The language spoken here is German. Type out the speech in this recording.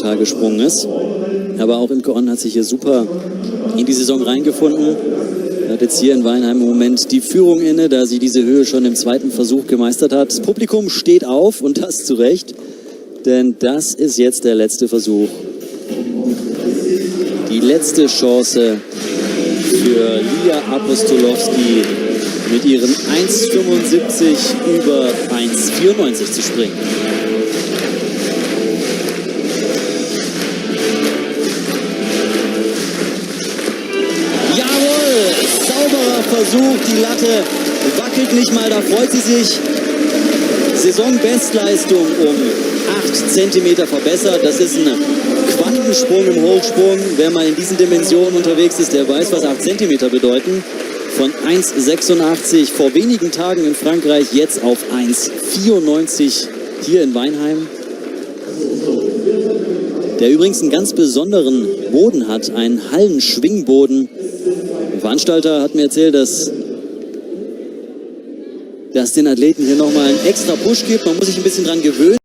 Total gesprungen ist. Aber auch Imke Onn hat sich hier super in die Saison reingefunden. Hat jetzt hier in Weinheim im Moment die Führung inne, da sie diese Höhe schon im zweiten Versuch gemeistert hat. Das Publikum steht auf und das zu Recht, denn das ist jetzt der letzte Versuch. Die letzte Chance für Lia Apostolowski mit ihren 1,75 über 1,94 zu springen. Versuch, die Latte wackelt nicht mal, da freut sie sich. Saisonbestleistung um 8 cm verbessert. Das ist ein Quantensprung im Hochsprung. Wer mal in diesen Dimensionen unterwegs ist, der weiß, was 8 cm bedeuten. Von 1,86 vor wenigen Tagen in Frankreich, jetzt auf 1,94 hier in Weinheim. Der übrigens einen ganz besonderen Boden hat, einen Hallenschwingboden. Der Veranstalter hat mir erzählt, dass den Athleten hier nochmal einen extra Push gibt. Man muss sich ein bisschen dran gewöhnen.